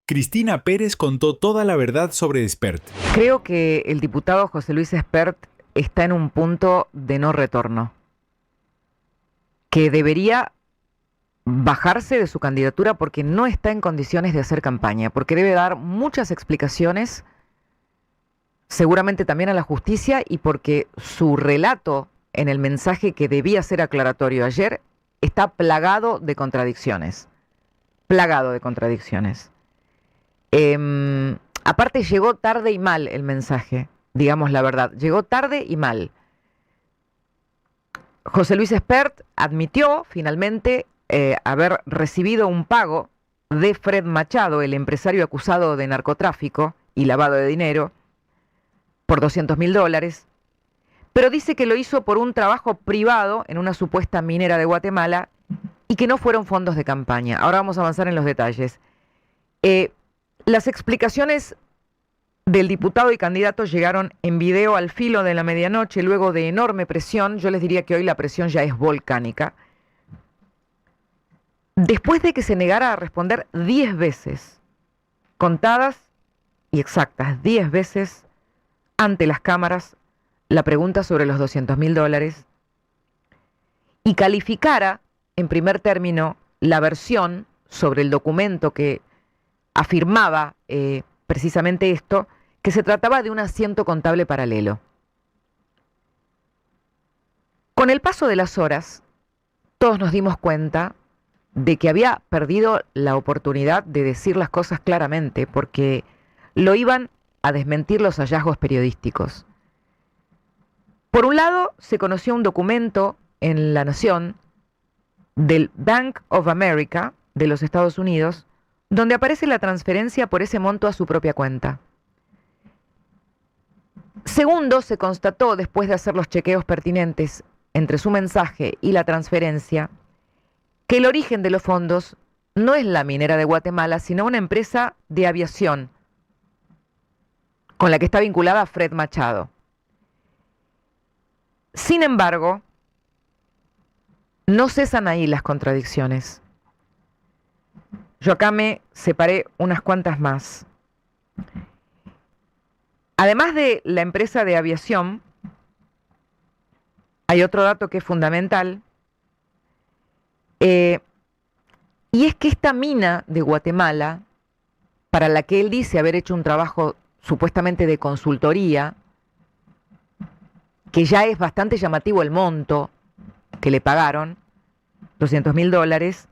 Cristina Pérez contó toda la verdad sobre Espert. Creo que el diputado José Luis Espert está en un punto de no retorno, que debería bajarse de su candidatura porque no está en condiciones de hacer campaña, porque debe dar muchas explicaciones, seguramente también a la justicia, y porque su relato en el mensaje que debía ser aclaratorio ayer está plagado de contradicciones. Plagado de contradicciones. Aparte llegó tarde y mal el mensaje, digamos la verdad, llegó tarde y mal. José Luis Espert admitió finalmente haber recibido un pago de Fred Machado, el empresario acusado de narcotráfico y lavado de dinero, por $200.000, pero dice que lo hizo por un trabajo privado en una supuesta minera de Guatemala y que no fueron fondos de campaña. Ahora vamos a avanzar en los detalles. Las explicaciones del diputado y candidato llegaron en video al filo de la medianoche, luego de enorme presión. Yo les diría que hoy la presión ya es volcánica. Después de que se negara a responder 10 veces, contadas y exactas, 10 veces ante las cámaras, la pregunta sobre los $200.000 y calificara en primer término la versión sobre el documento que afirmaba precisamente esto, que se trataba de un asiento contable paralelo. Con el paso de las horas, todos nos dimos cuenta de que había perdido la oportunidad de decir las cosas claramente, porque lo iban a desmentir los hallazgos periodísticos. Por un lado, se conoció un documento en La Nación del Bank of America de los Estados Unidos, donde aparece la transferencia por ese monto a su propia cuenta. Segundo, se constató, después de hacer los chequeos pertinentes entre su mensaje y la transferencia, que el origen de los fondos no es la minera de Guatemala, sino una empresa de aviación con la que está vinculada Fred Machado. Sin embargo, no cesan ahí las contradicciones. Yo acá me separé unas cuantas más. Además de la empresa de aviación, hay otro dato que es fundamental, y es que esta mina de Guatemala, para la que él dice haber hecho un trabajo supuestamente de consultoría, que ya es bastante llamativo el monto que le pagaron, $200.000,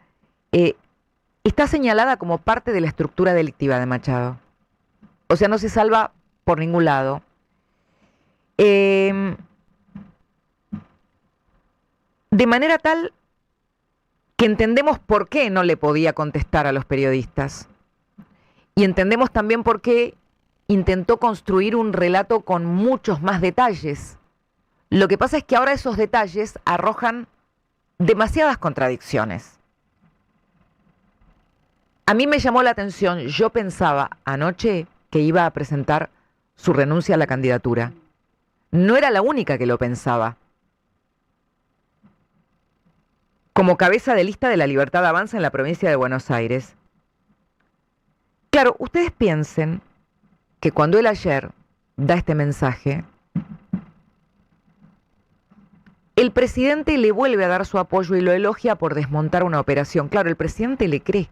está señalada como parte de la estructura delictiva de Machado. O sea, no se salva por ningún lado. De manera tal que entendemos por qué no le podía contestar a los periodistas. Y entendemos también por qué intentó construir un relato con muchos más detalles. Lo que pasa es que ahora esos detalles arrojan demasiadas contradicciones. A mí me llamó la atención, yo pensaba anoche que iba a presentar su renuncia a la candidatura. No era la única que lo pensaba. Como cabeza de lista de La Libertad Avanza en la provincia de Buenos Aires. Claro, ustedes piensen que cuando él ayer da este mensaje, el presidente le vuelve a dar su apoyo y lo elogia por desmontar una operación. Claro, el presidente le cree,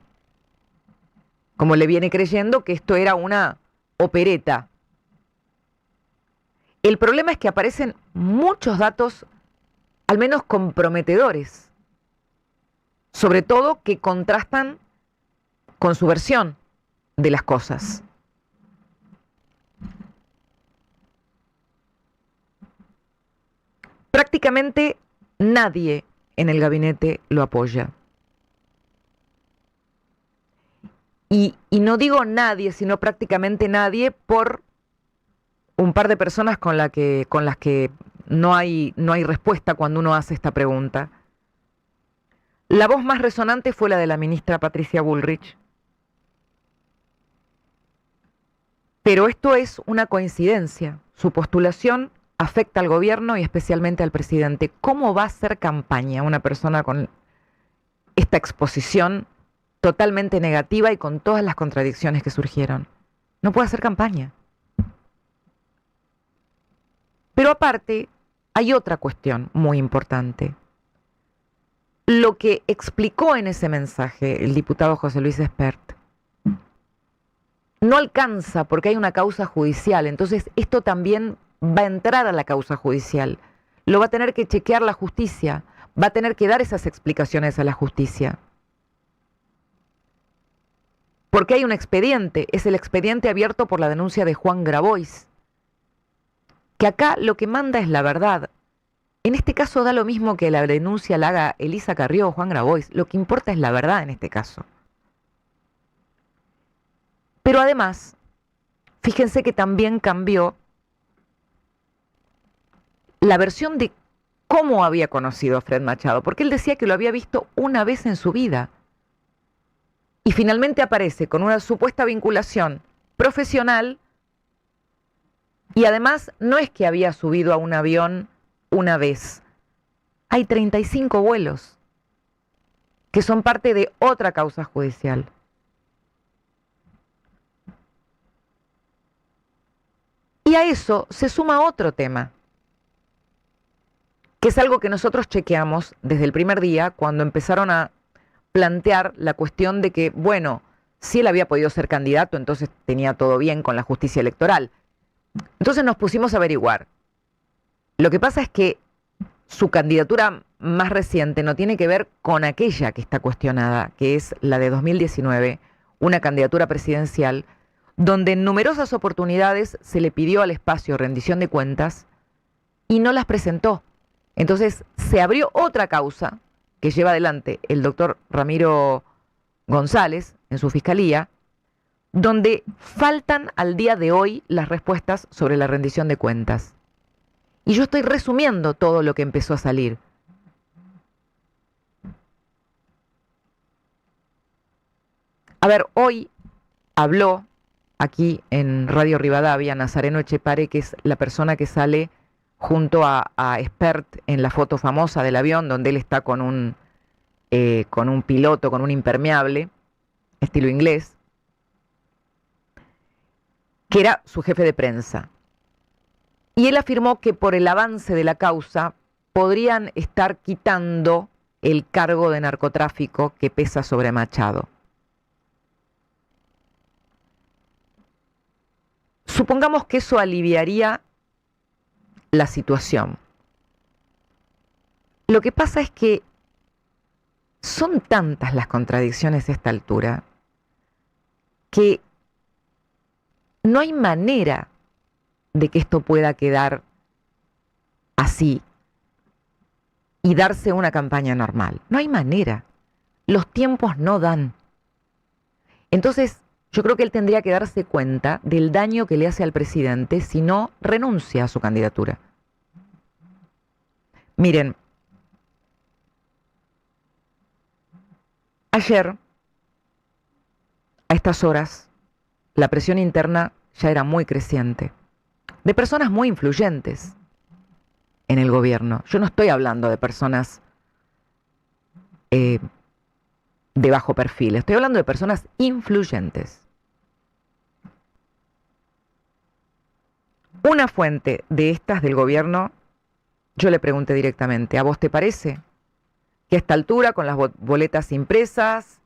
como le viene creyendo que esto era una opereta. El problema es que aparecen muchos datos, al menos comprometedores, sobre todo que contrastan con su versión de las cosas. Prácticamente nadie en el gabinete lo apoya. Y no digo nadie, sino prácticamente nadie, por un par de personas con las que no hay respuesta cuando uno hace esta pregunta. La voz más resonante fue la de la ministra Patricia Bullrich. Pero esto es una coincidencia. Su postulación afecta al gobierno y especialmente al presidente. ¿Cómo va a hacer campaña una persona con esta exposición totalmente negativa y con todas las contradicciones que surgieron. No puede hacer campaña. Pero aparte, hay otra cuestión muy importante. Lo que explicó en ese mensaje el diputado José Luis Espert no alcanza porque hay una causa judicial. Entonces, esto también va a entrar a la causa judicial. Lo va a tener que chequear la justicia. Va a tener que dar esas explicaciones a la justicia. Porque hay un expediente, es el expediente abierto por la denuncia de Juan Grabois, que acá lo que manda es la verdad. En este caso da lo mismo que la denuncia la haga Elisa Carrió o Juan Grabois, lo que importa es la verdad en este caso. Pero además, fíjense que también cambió la versión de cómo había conocido a Fred Machado, porque él decía que lo había visto una vez en su vida. Y finalmente aparece con una supuesta vinculación profesional y además no es que había subido a un avión una vez. Hay 35 vuelos que son parte de otra causa judicial. Y a eso se suma otro tema, que es algo que nosotros chequeamos desde el primer día cuando empezaron a plantear la cuestión de que, bueno, si él había podido ser candidato, entonces tenía todo bien con la justicia electoral. Entonces nos pusimos a averiguar. Lo que pasa es que su candidatura más reciente no tiene que ver con aquella que está cuestionada, que es la de 2019, una candidatura presidencial, donde en numerosas oportunidades se le pidió al espacio rendición de cuentas y no las presentó. Entonces se abrió otra causa que lleva adelante el doctor Ramiro González en su fiscalía, donde faltan al día de hoy las respuestas sobre la rendición de cuentas. Y yo estoy resumiendo todo lo que empezó a salir. A ver, hoy habló aquí en Radio Rivadavia Nazareno Echepare, que es la persona que sale junto a Espert en la foto famosa del avión, donde él está con un piloto, con un impermeable, estilo inglés, que era su jefe de prensa. Y él afirmó que por el avance de la causa podrían estar quitando el cargo de narcotráfico que pesa sobre Machado. Supongamos que eso aliviaría la situación. Lo que pasa es que son tantas las contradicciones a esta altura que no hay manera de que esto pueda quedar así y darse una campaña normal. No hay manera. Los tiempos no dan. Entonces, yo creo que él tendría que darse cuenta del daño que le hace al presidente si no renuncia a su candidatura. Miren, ayer, a estas horas, la presión interna ya era muy creciente, de personas muy influyentes en el gobierno. Yo no estoy hablando de personas de bajo perfil, estoy hablando de personas influyentes. Una fuente de estas del gobierno, yo le pregunté directamente, ¿a vos te parece que a esta altura, con las boletas impresas,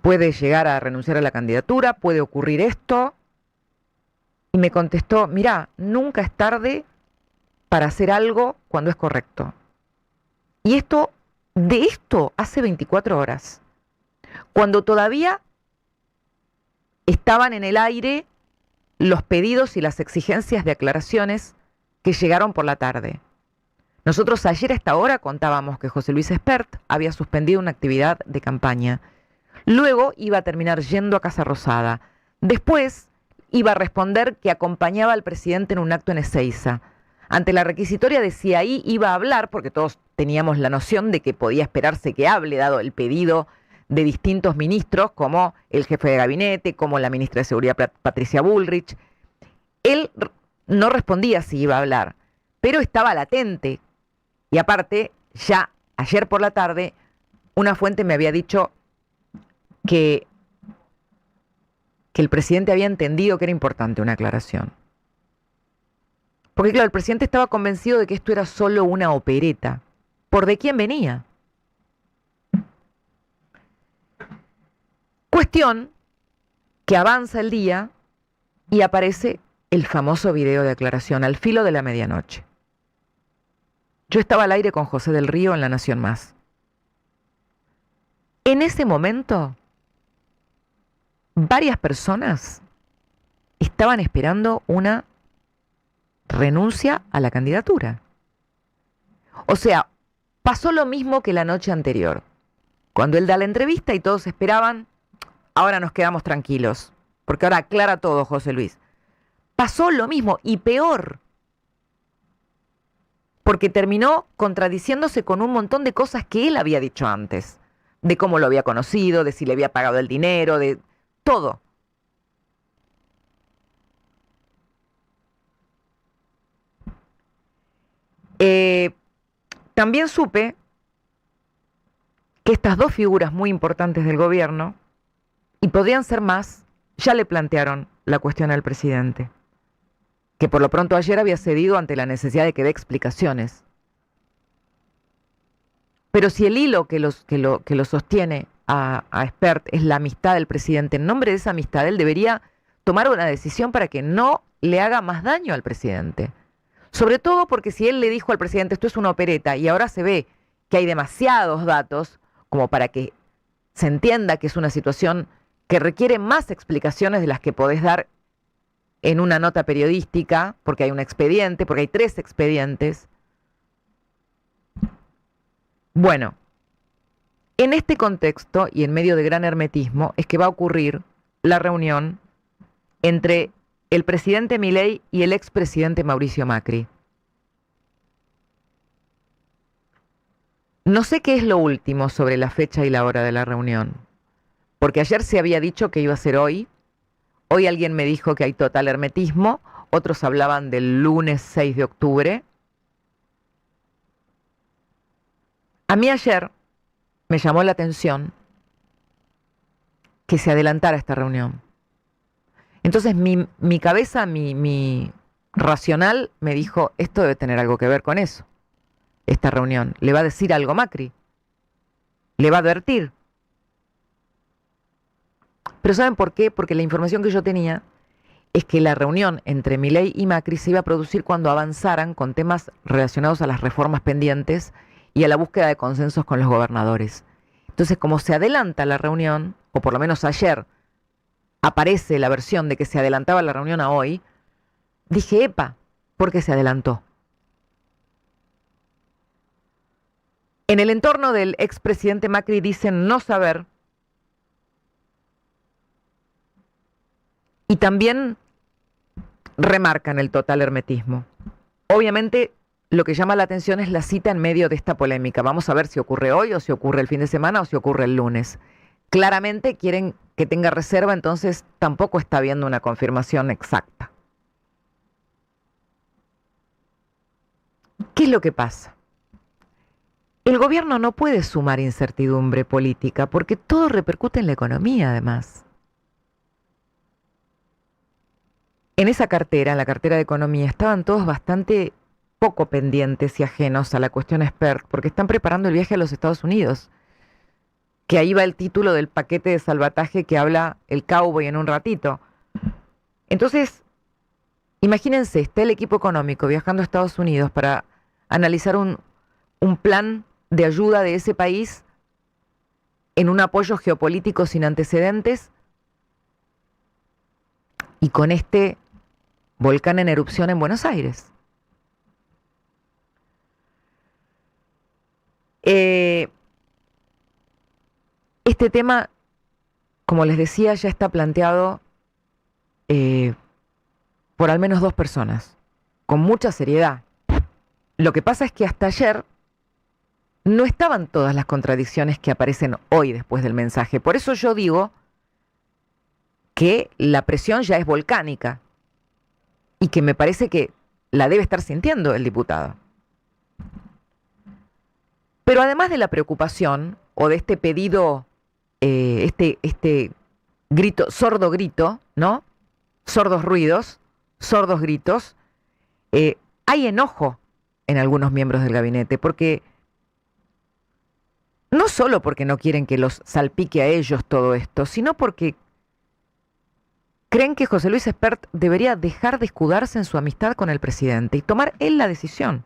puede llegar a renunciar a la candidatura? ¿Puede ocurrir esto? Y me contestó, mirá, nunca es tarde para hacer algo cuando es correcto. Y de esto hace 24 horas, cuando todavía estaban en el aire los pedidos y las exigencias de aclaraciones que llegaron por la tarde. Nosotros ayer a esta hora contábamos que José Luis Espert había suspendido una actividad de campaña. Luego iba a terminar yendo a Casa Rosada. Después iba a responder que acompañaba al presidente en un acto en Ezeiza. Ante la requisitoria de si ahí iba a hablar, porque todos teníamos la noción de que podía esperarse que hable, dado el pedido de distintos ministros, como el jefe de gabinete, como la ministra de Seguridad Patricia Bullrich. Él no respondía si iba a hablar, pero estaba latente. Y aparte, ya ayer por la tarde, una fuente me había dicho que el presidente había entendido que era importante una aclaración. Porque claro, el presidente estaba convencido de que esto era solo una opereta. ¿Por de quién venía? Cuestión que avanza el día y aparece el famoso video de aclaración al filo de la medianoche. Yo estaba al aire con José del Río en La Nación Más. En ese momento, varias personas estaban esperando una renuncia a la candidatura. O sea, pasó lo mismo que la noche anterior, cuando él da la entrevista y todos esperaban, ahora nos quedamos tranquilos, porque ahora aclara todo José Luis. Pasó lo mismo y peor, porque terminó contradiciéndose con un montón de cosas que él había dicho antes, de cómo lo había conocido, de si le había pagado el dinero, de todo. También supe que estas dos figuras muy importantes del gobierno, y podrían ser más, ya le plantearon la cuestión al presidente, que por lo pronto ayer había cedido ante la necesidad de que dé explicaciones. Pero si el hilo que lo sostiene a Spert es la amistad del presidente, en nombre de esa amistad él debería tomar una decisión para que no le haga más daño al presidente. Sobre todo porque si él le dijo al presidente esto es una opereta y ahora se ve que hay demasiados datos como para que se entienda que es una situación que requiere más explicaciones de las que podés dar en una nota periodística, porque hay un expediente, porque hay 3 expedientes. Bueno, en este contexto y en medio de gran hermetismo es que va a ocurrir la reunión entre el presidente Milei y el expresidente Mauricio Macri. No sé qué es lo último sobre la fecha y la hora de la reunión, porque ayer se había dicho que iba a ser hoy. Hoy alguien me dijo que hay total hermetismo, otros hablaban del lunes 6 de octubre. A mí ayer me llamó la atención que se adelantara esta reunión. Entonces mi cabeza, mi racional me dijo, esto debe tener algo que ver con eso, esta reunión. ¿Le va a decir algo Macri? ¿Le va a advertir? Pero ¿saben por qué? Porque la información que yo tenía es que la reunión entre Milei y Macri se iba a producir cuando avanzaran con temas relacionados a las reformas pendientes y a la búsqueda de consensos con los gobernadores. Entonces, como se adelanta la reunión, o por lo menos ayer aparece la versión de que se adelantaba la reunión a hoy, dije, epa, ¿por qué se adelantó? En el entorno del expresidente Macri dicen no saber, y también remarcan el total hermetismo. Obviamente, lo que llama la atención es la cita en medio de esta polémica. Vamos a ver si ocurre hoy o si ocurre el fin de semana o si ocurre el lunes. Claramente quieren que tenga reserva, entonces tampoco está habiendo una confirmación exacta. ¿Qué es lo que pasa? El gobierno no puede sumar incertidumbre política porque todo repercute en la economía, además. En esa cartera, en la cartera de economía, estaban todos bastante poco pendientes y ajenos a la cuestión Spert, porque están preparando el viaje a los Estados Unidos, que ahí va el título del paquete de salvataje que habla el cowboy en un ratito. Entonces, imagínense, está el equipo económico viajando a Estados Unidos para analizar un plan de ayuda de ese país en un apoyo geopolítico sin antecedentes y con este volcán en erupción en Buenos Aires. Este tema, como les decía, ya está planteado por al menos 2 personas, con mucha seriedad. Lo que pasa es que hasta ayer no estaban todas las contradicciones que aparecen hoy después del mensaje. Por eso yo digo que la presión ya es volcánica y que me parece que la debe estar sintiendo el diputado. Pero además de la preocupación, o de este pedido, este grito, sordo grito, ¿no? Sordos ruidos, sordos gritos, hay enojo en algunos miembros del gabinete, porque no solo porque no quieren que los salpique a ellos todo esto, sino porque creen que José Luis Espert debería dejar de escudarse en su amistad con el presidente y tomar él la decisión,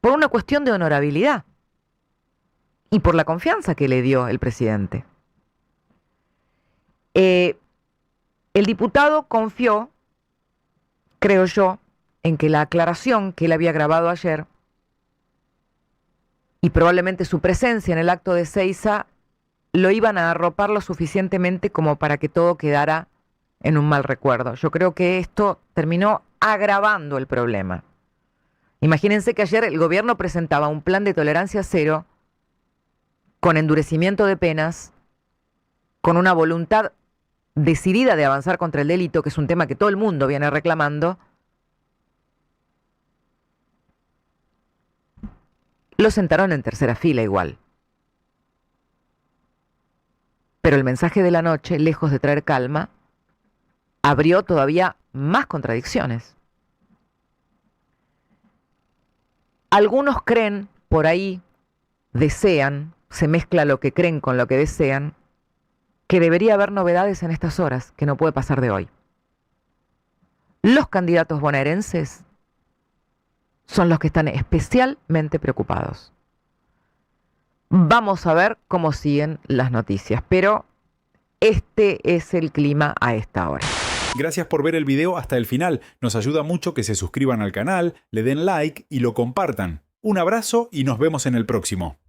por una cuestión de honorabilidad y por la confianza que le dio el presidente. El diputado confió, creo yo, en que la aclaración que él había grabado ayer y probablemente su presencia en el acto de Seiza lo iban a arropar lo suficientemente como para que todo quedara en un mal recuerdo. Yo creo que esto terminó agravando el problema. Imagínense que ayer el gobierno presentaba un plan de tolerancia cero con endurecimiento de penas, con una voluntad decidida de avanzar contra el delito, que es un tema que todo el mundo viene reclamando. Lo sentaron en tercera fila igual. Pero el mensaje de la noche, lejos de traer calma, abrió todavía más contradicciones. Algunos creen, por ahí, desean, se mezcla lo que creen con lo que desean, que debería haber novedades en estas horas, que no puede pasar de hoy. Los candidatos bonaerenses son los que están especialmente preocupados. Vamos a ver cómo siguen las noticias, pero este es el clima a esta hora. Gracias por ver el video hasta el final. Nos ayuda mucho que se suscriban al canal, le den like y lo compartan. Un abrazo y nos vemos en el próximo.